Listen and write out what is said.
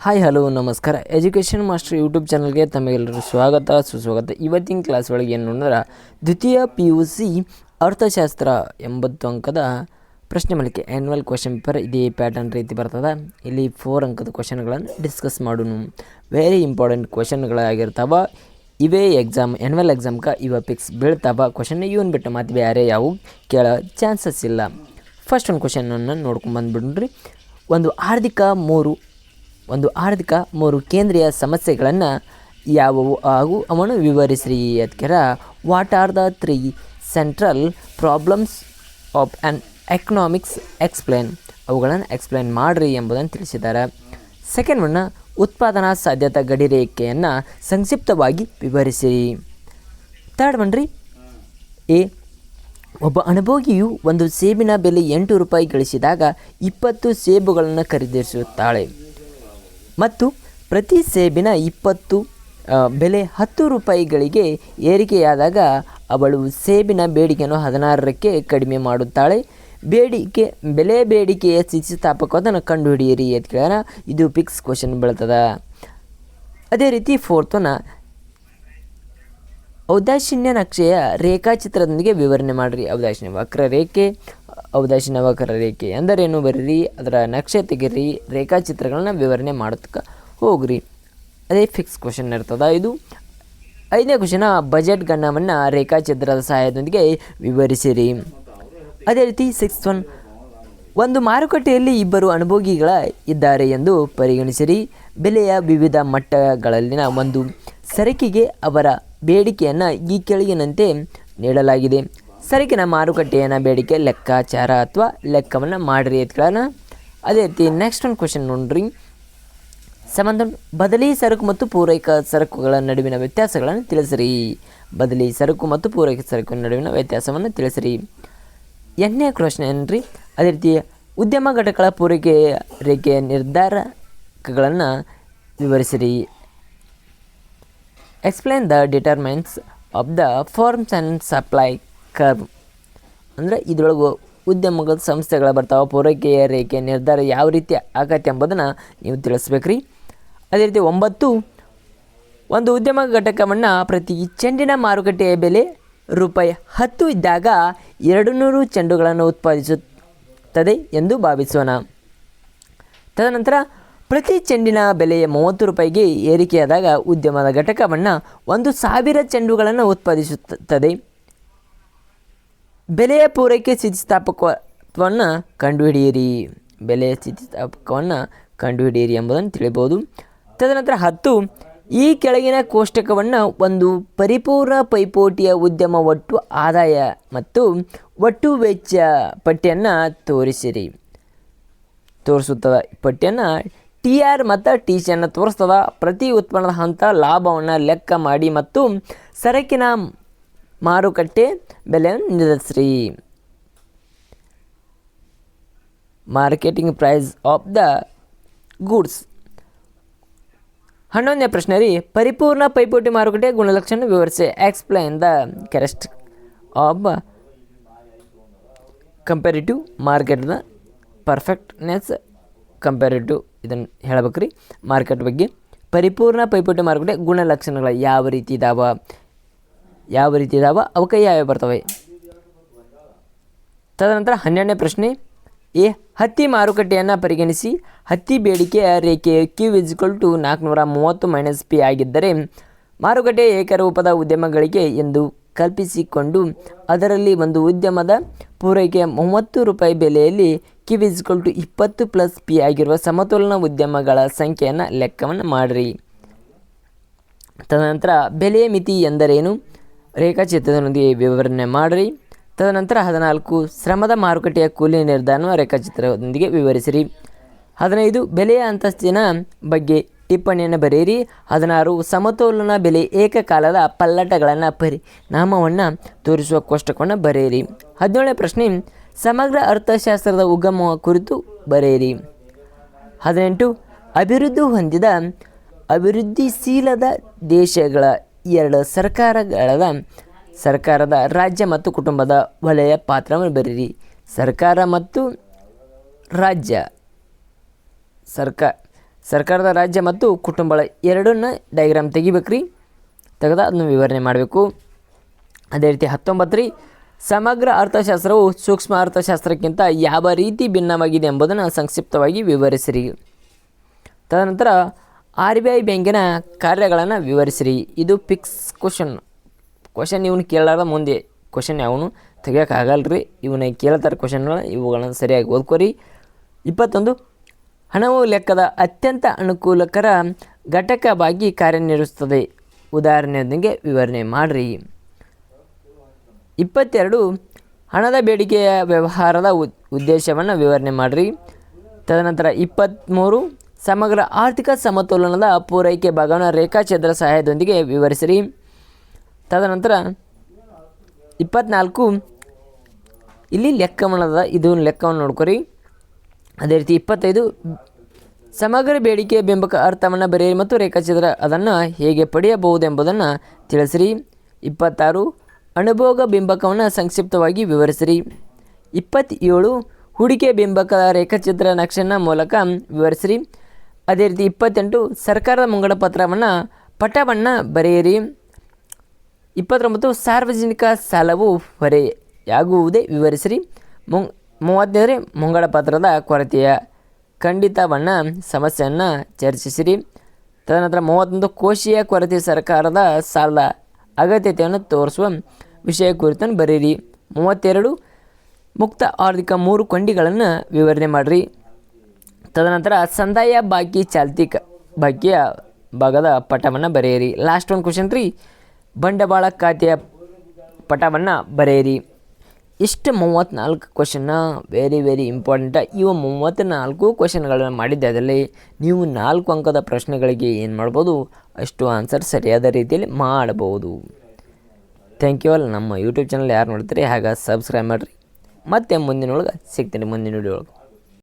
Hi hello ನಮಸ್ಕಾರ. Education master YouTube ಚಾನಲ್ಗೆ ತಮಗೆಲ್ಲರೂ ಸ್ವಾಗತ ಸುಸ್ವಾಗತ. ಇವತ್ತಿನ ಕ್ಲಾಸ್ ಒಳಗೆ ಏನು ನೋಡಿದ್ರೆ ದ್ವಿತೀಯ PUC ಅರ್ಥಶಾಸ್ತ್ರ 80 ಅಂಕದ ಪ್ರಶ್ನೆ ಮಾಲಿಕೆ ಆ್ಯನ್ಯುವಲ್ ಕ್ವಶನ್ ಪೇಪರ್ ಇದೇ ಪ್ಯಾಟರ್ನ್ ರೀತಿ ಬರ್ತದೆ. ಇಲ್ಲಿ 4 ಅಂಕದ ಕ್ವಶನ್ಗಳನ್ನು ಡಿಸ್ಕಸ್ ಮಾಡೋಣ. ವೆರಿ ಇಂಪಾರ್ಟೆಂಟ್ ಕ್ವಶನ್ಗಳಾಗಿರ್ತಾವೆ. ಇವೇ ಎಕ್ಸಾಮ್ ಆ್ಯನ್ಯುವಲ್ ಎಕ್ಸಾಮ್ಗೆ ಇವ ಪಿಕ್ಸ್ ಬೀಳ್ತಾವೆ. ಕ್ವಶನ್ ಇವನ್ ಬಿಟ್ಟು ಮತ್ತು ಬೇರೆ ಯಾವ ಕೇಳೋ ಚಾನ್ಸಸ್ ಇಲ್ಲ. ಫಸ್ಟ್ ಒಂದು ಕ್ವಶನನ್ನು ನೋಡ್ಕೊಂಡು ಬಂದುಬಿಡ್ರಿ. ಒಂದು ಆರ್ಥಿಕ ಮೂರು ಕೇಂದ್ರೀಯ ಸಮಸ್ಯೆಗಳನ್ನು ಯಾವುವು ಹಾಗೂ ಅವನ್ನು ವಿವರಿಸ್ರಿ ಅದಕ್ಕೆರ what are the 3 central problems of an economics explain, ಅವುಗಳನ್ನು ಎಕ್ಸ್ಪ್ಲೇನ್ ಮಾಡಿರಿ ಎಂಬುದನ್ನು ತಿಳಿಸಿದ್ದಾರೆ. ಸೆಕೆಂಡ್ ಒನ್ನ ಉತ್ಪಾದನಾ ಸಾಧ್ಯತಾ ಗಡಿರೇಖೆಯನ್ನು ಸಂಕ್ಷಿಪ್ತವಾಗಿ ವಿವರಿಸಿರಿ. ಥರ್ಡ್ ಒನ್ ರೀ ಎ ಒಬ್ಬ ಅನುಭೋಗಿಯು ಒಂದು ಸೇಬಿನ ಬೆಲೆ 8 ರೂಪಾಯಿ ಗಳಿಸಿದಾಗ 20 ಸೇಬುಗಳನ್ನು ಖರೀದಿಸುತ್ತಾಳೆ ಮತ್ತು ಪ್ರತಿ ಸೇಬಿನ 20 ಬೆಲೆ 10 ರೂಪಾಯಿಗಳಿಗೆ ಏರಿಕೆಯಾದಾಗ ಅವಳು ಸೇಬಿನ ಬೇಡಿಕೆಯನ್ನು 16ಕ್ಕೆ ಕಡಿಮೆ ಮಾಡುತ್ತಾಳೆ. ಬೇಡಿಕೆಯ ಸ್ಥಿತಿಸ್ಥಾಪಕವನ್ನು ಕಂಡುಹಿಡಿಯಿರಿ ಅಂತ ಕೇಳೋಣ. ಇದು ಪಿಕ್ಸ್ ಕ್ವಶನ್ ಬೀಳ್ತದೆ. ಅದೇ ರೀತಿ ಫೋರ್ತನ ಔದಾಸೀನ್ಯ ನಕ್ಷೆಯ ರೇಖಾಚಿತ್ರದೊಂದಿಗೆ ವಿವರಣೆ ಮಾಡಿರಿ. ಔದಾಸೀನ್ಯ ವಕ್ರರೇಖೆ ಎಂದರೇನು ಬರೀರಿ, ಅದರ ನಕ್ಷೆ ತೆಗೀರಿ, ರೇಖಾಚಿತ್ರಗಳನ್ನ ವಿವರಣೆ ಮಾಡೋದಕ್ಕೆ ಹೋಗ್ರಿ. ಅದೇ ಫಿಕ್ಸ್ ಕ್ವಶನ್ ಇರ್ತದೆ. ಇದು 5ನೇ ಕ್ವಶನ ಬಜೆಟ್ ಗಣನವನ್ನು ರೇಖಾಚಿತ್ರದ ಸಹಾಯದೊಂದಿಗೆ ವಿವರಿಸಿರಿ. ಅದೇ ರೀತಿ 6th ಒನ್ ಒಂದು ಮಾರುಕಟ್ಟೆಯಲ್ಲಿ 2 ಅನುಭೋಗಿಗಳ ಇದ್ದಾರೆ ಎಂದು ಪರಿಗಣಿಸಿರಿ. ಬೆಲೆಯ ವಿವಿಧ ಮಟ್ಟಗಳಲ್ಲಿನ ಒಂದು ಸರಕಿಗೆ ಅವರ ಬೇಡಿಕೆಯನ್ನು ಈ ಕೆಳಗಿನಂತೆ ನೀಡಲಾಗಿದೆ. ಸರಕಿನ ಮಾರುಕಟ್ಟೆಯನ್ನು ಬೇಡಿಕೆ ಲೆಕ್ಕಾಚಾರ ಅಥವಾ ಲೆಕ್ಕವನ್ನು ಮಾಡಿರಿ ಎತ್ಕೊಳ್ಳೋಣ. ಅದೇ ರೀತಿ ನೆಕ್ಸ್ಟ್ ಒಂದು ಕ್ವಶನ್ ನೋಡ್ರಿ. ಸಂಬಂಧ ಬದಲಿ ಸರಕು ಮತ್ತು ಪೂರೈಕ ಸರಕುಗಳ ನಡುವಿನ ವ್ಯತ್ಯಾಸಗಳನ್ನು ತಿಳಿಸಿರಿ. ಬದಲಿ ಸರಕು ಮತ್ತು ಪೂರೈಕ ಸರಕು ನಡುವಿನ ವ್ಯತ್ಯಾಸವನ್ನು ತಿಳಿಸಿರಿ. 8ನೇ ಕ್ವಶನ್ ಏನ್ರಿ, ಅದೇ ರೀತಿ ಉದ್ಯಮ ಘಟಕಗಳ ಪೂರೈಕೆ ರೇಖೆಯ ನಿರ್ಧಾರಕಗಳನ್ನು ವಿವರಿಸಿರಿ. Explain the determinants of the firms and supply curve. ಅಂದರೆ ಇದರೊಳಗೆ ಉದ್ಯಮಗಳ ಸಂಸ್ಥೆಗಳ ಬರ್ತಾವೆ, ಪೂರೈಕೆಯ ರೇಖೆ ನಿರ್ಧಾರ ಯಾವ ರೀತಿ ಆಗತ್ತೆ ಎಂಬುದನ್ನು ನೀವು ತಿಳಿಸ್ಬೇಕ್ರಿ. ಅದೇ ರೀತಿ 9 ಒಂದು ಉದ್ಯಮ ಘಟಕವನ್ನು ಪ್ರತಿ ಚೆಂಡಿನ ಮಾರುಕಟ್ಟೆಯ ಬೆಲೆ ₹10 ಇದ್ದಾಗ 200 ಚೆಂಡುಗಳನ್ನು ಉತ್ಪಾದಿಸುತ್ತದೆ ಎಂದು ಭಾವಿಸೋಣ. ತದನಂತರ ಪ್ರತಿ ಚೆಂಡಿನ ಬೆಲೆಯ ₹30ಗೆ ಏರಿಕೆಯಾದಾಗ ಉದ್ಯಮದ ಘಟಕವನ್ನು 1000 ಚೆಂಡುಗಳನ್ನು ಉತ್ಪಾದಿಸುತ್ತದೆ. ಬೆಲೆಯ ಪೂರೈಕೆ ಸ್ಥಿತಿಸ್ಥಾಪಕತ್ವವನ್ನು ಕಂಡುಹಿಡಿಯಿರಿ ಎಂಬುದನ್ನು ತಿಳಿಬೋದು. ತದನಂತರ 10 ಈ ಕೆಳಗಿನ ಕೋಷ್ಟಕವನ್ನು ಒಂದು ಪರಿಪೂರ್ಣ ಪೈಪೋಟಿಯ ಉದ್ಯಮ ಒಟ್ಟು ಆದಾಯ ಮತ್ತು ಒಟ್ಟು ವೆಚ್ಚ ಪಟ್ಟಿಯನ್ನು ತೋರಿಸುತ್ತದೆ. ಪಟ್ಟಿಯನ್ನು TR ಮತ್ತು TC ಅನ್ನು ತೋರಿಸ್ತದ. ಪ್ರತಿ ಉತ್ಪನ್ನದ ಹಂತ ಲಾಭವನ್ನು ಲೆಕ್ಕ ಮಾಡಿ ಮತ್ತು ಸರಕಿನ ಮಾರುಕಟ್ಟೆ ಬೆಲೆಯನ್ನು ನಿರ್ಧರಿಸಿರಿ. Marketing price of the goods. 11ನೇ ಪ್ರಶ್ನೆ ರೀ, ಪರಿಪೂರ್ಣ ಪೈಪೋಟಿ ಮಾರುಕಟ್ಟೆ ಗುಣಲಕ್ಷಣ ವಿವರಿಸಿ. Explain the characteristics of comparative market the perfectness comparative. ಇದನ್ನು ಹೇಳಬೇಕ್ರಿ ಮಾರ್ಕೆಟ್ ಬಗ್ಗೆ. ಪರಿಪೂರ್ಣ ಪೈಪೋಟಿ ಮಾರುಕಟ್ಟೆ ಗುಣಲಕ್ಷಣಗಳು ಯಾವ ರೀತಿ ಇದಾವ, ಅವಕ್ಕೆ ಯಾವ್ಯಾವ ಬರ್ತವೆ. ತದನಂತರ 12ನೇ ಪ್ರಶ್ನೆ ಹತ್ತಿ ಮಾರುಕಟ್ಟೆಯನ್ನು ಪರಿಗಣಿಸಿ. ಹತ್ತಿ ಬೇಡಿಕೆಯ ರೇಖೆ Q=430 - P ಆಗಿದ್ದರೆ ಮಾರುಕಟ್ಟೆ ಏಕರೂಪದ ಉದ್ಯಮಗಳಿಗೆ ಎಂದು ಕಲ್ಪಿಸಿಕೊಂಡು ಅದರಲ್ಲಿ ಒಂದು ಉದ್ಯಮದ ಪೂರೈಕೆಯ ₹30 ಬೆಲೆಯಲ್ಲಿ Q=20 + P ಆಗಿರುವ ಸಮತೋಲನ ಉದ್ಯಮಗಳ ಸಂಖ್ಯೆಯನ್ನು ಲೆಕ್ಕವನ್ನು ಮಾಡಿರಿ. ತದನಂತರ ಬೆಲೆಯ ಮಿತಿ ಎಂದರೇನು ರೇಖಾಚಿತ್ರದೊಂದಿಗೆ ವಿವರಣೆ ಮಾಡಿರಿ. ತದನಂತರ 14 ಶ್ರಮದ ಮಾರುಕಟ್ಟೆಯ ಕೂಲಿ ನಿರ್ಧಾರವನ್ನು ರೇಖಾಚಿತ್ರದೊಂದಿಗೆ ವಿವರಿಸಿರಿ. 15 ಬೆಲೆಯ ಅಂತಸ್ತಿನ ಬಗ್ಗೆ ಟಿಪ್ಪಣಿಯನ್ನು ಬರೆಯಿರಿ. 16 ಸಮತೋಲನ ಬೆಲೆ ಏಕಕಾಲದ ಪಲ್ಲಟಗಳನ್ನು ಪರಿಣಾಮವನ್ನು ತೋರಿಸುವ ಕೋಷ್ಟಕವನ್ನು ಬರೆಯಿರಿ. 17ನೇ ಪ್ರಶ್ನೆ ಸಮಗ್ರ ಅರ್ಥಶಾಸ್ತ್ರದ ಉಗಮ ಕುರಿತು ಬರೆಯಿರಿ. 18 ಅಭಿವೃದ್ಧಿ ಹೊಂದಿದ ಅಭಿವೃದ್ಧಿಶೀಲದ ದೇಶಗಳ 2 ಸರ್ಕಾರದ ರಾಜ್ಯ ಮತ್ತು ಕುಟುಂಬದ ವಲಯ ಪಾತ್ರವನ್ನು ಬರೆಯಿರಿ. ಸರ್ಕಾರ ಮತ್ತು ರಾಜ್ಯ ಸರ್ಕಾರದ ರಾಜ್ಯ ಮತ್ತು ಕುಟುಂಬಗಳ ಎರಡನ್ನ ಡಯಾಗ್ರಾಮ್ ತೆಗಿಬೇಕ್ರಿ. ತೆಗೆದ ಅದನ್ನು ವಿವರಣೆ ಮಾಡಬೇಕು. ಅದೇ ರೀತಿ 19 ರೀ, ಸಮಗ್ರ ಅರ್ಥಶಾಸ್ತ್ರವು ಸೂಕ್ಷ್ಮ ಅರ್ಥಶಾಸ್ತ್ರಕ್ಕಿಂತ ಯಾವ ರೀತಿ ಭಿನ್ನವಾಗಿದೆ ಎಂಬುದನ್ನು ಸಂಕ್ಷಿಪ್ತವಾಗಿ ವಿವರಿಸಿರಿ. ತದನಂತರ RBI ಬ್ಯಾಂಕಿನ ಕಾರ್ಯಗಳನ್ನು ವಿವರಿಸಿರಿ. ಇದು ಫಿಕ್ಸ್ ಕ್ವಶನ್ ಇವನು ಕೇಳಾರ್ದ ಮುಂದೆ ಕ್ವಶನ್ ಯಾವನು ತೆಗಿಯೋಕ್ಕಾಗಲ್ರಿ. ಇವನ್ನ ಕೇಳ್ತಾರೆ ಕ್ವಶನ್ಗಳು, ಇವುಗಳನ್ನು ಸರಿಯಾಗಿ ಓದ್ಕೊರಿ. 21 ಹಣವು ಲೆಕ್ಕದ ಅತ್ಯಂತ ಅನುಕೂಲಕರ ಘಟಕವಾಗಿ ಕಾರ್ಯನಿರ್ವಹಿಸುತ್ತದೆ. ಉದಾಹರಣೆಯೊಂದಿಗೆ ವಿವರಣೆ ಮಾಡಿರಿ. 22 ಹಣದ ಬೇಡಿಕೆಯ ವ್ಯವಹಾರದ ಉದ್ದೇಶವನ್ನು ವಿವರಣೆ ಮಾಡಿರಿ. ತದನಂತರ 23 ಸಮಗ್ರ ಆರ್ಥಿಕ ಸಮತೋಲನದ ಪೂರೈಕೆ ಭಾಗವನ್ನು ರೇಖಾಚಿತ್ರ ಸಹಾಯದೊಂದಿಗೆ ವಿವರಿಸಿರಿ. ತದನಂತರ 24 ಇಲ್ಲಿ ಲೆಕ್ಕವನ್ನದ ಇದು ಲೆಕ್ಕವನ್ನು ನೋಡ್ಕೊರಿ. ಅದೇ ರೀತಿ 25 ಸಮಗ್ರ ಬೇಡಿಕೆಯ ಬಿಂಬಕ ಅರ್ಥವನ್ನು ಬರೆಯಿರಿ ಮತ್ತು ರೇಖಾಚಿತ್ರ ಅದನ್ನು ಹೇಗೆ ಪಡೆಯಬಹುದು ಎಂಬುದನ್ನು ತಿಳಿಸಿರಿ. 26 ಅನುಭೋಗ ಬಿಂಬಕವನ್ನು ಸಂಕ್ಷಿಪ್ತವಾಗಿ ವಿವರಿಸಿರಿ. 27 ಹೂಡಿಕೆ ಬಿಂಬಕದ ರೇಖಾಚಿತ್ರ ನಕ್ಷೆನ ಮೂಲಕ ವಿವರಿಸಿರಿ. ಅದೇ ರೀತಿ 28 ಸರ್ಕಾರದ ಮುಂಗಡ ಪಟವನ್ನು ಬರೆಯಿರಿ. 29 ಸಾರ್ವಜನಿಕ ಸಾಲವು ಹೊರೆಯಾಗುವುದೇ ವಿವರಿಸಿರಿ. 30 ಮುಂಗಡ ಪತ್ರದ ಕೊರತೆಯ ಖಂಡಿತವನ್ನು ಸಮಸ್ಯೆಯನ್ನು ಚರ್ಚಿಸಿರಿ. ತದನಂತರ 31 ಕೋಶೀಯ ಕೊರತೆ ಸರ್ಕಾರದ ಸಾಲದ ಅಗತ್ಯತೆಯನ್ನು ತೋರಿಸುವ ವಿಷಯ ಕುರಿತನ್ನು ಬರೆಯಿರಿ. 32 ಮುಕ್ತ ಆರ್ಥಿಕ 3 ಕೊಂಡಿಗಳನ್ನು ವಿವರಣೆ ಮಾಡಿರಿ. ತದನಂತರ ಸಂದಾಯ ಬಾಕಿ ಚಾಲ್ತಿ ಬಾಕಿಯ ಭಾಗದ ಪಟವನ್ನು ಬರೆಯಿರಿ. ಲಾಸ್ಟ್ ಒಂದು ಕ್ವಶನ್ ರೀ, ಬಂಡವಾಳ ಖಾತೆಯ ಪಟವನ್ನು ಬರೆಯಿರಿ. ಇಷ್ಟು 34 ಕ್ವಶನ್ನ ವೆರಿ ಇಂಪಾರ್ಟೆಂಟ. ಇವು 34 ಕ್ವಶನ್ಗಳನ್ನು ಮಾಡಿದ್ದೆ. ಅದರಲ್ಲಿ ನೀವು 4 ಅಂಕದ ಪ್ರಶ್ನೆಗಳಿಗೆ ಏನು ಮಾಡ್ಬೋದು, ಅಷ್ಟು ಆನ್ಸರ್ ಸರಿಯಾದ ರೀತಿಯಲ್ಲಿ ಮಾಡಬಹುದು. Thank you all. ನಮ್ಮ ಯೂಟ್ಯೂಬ್ ಚಾನಲ್ ಯಾರು ನೋಡ್ತೀರಿ ಹಾಗೆ ಸಬ್ಸ್ಕ್ರೈಬ್ ಮಾಡಿರಿ. ಮತ್ತೆ ಮುಂದಿನೊಳಗೆ ಸಿಗ್ತೀನಿ ಮುಂದಿನ ವಿಡಿಯೋ ಒಳಗೆ.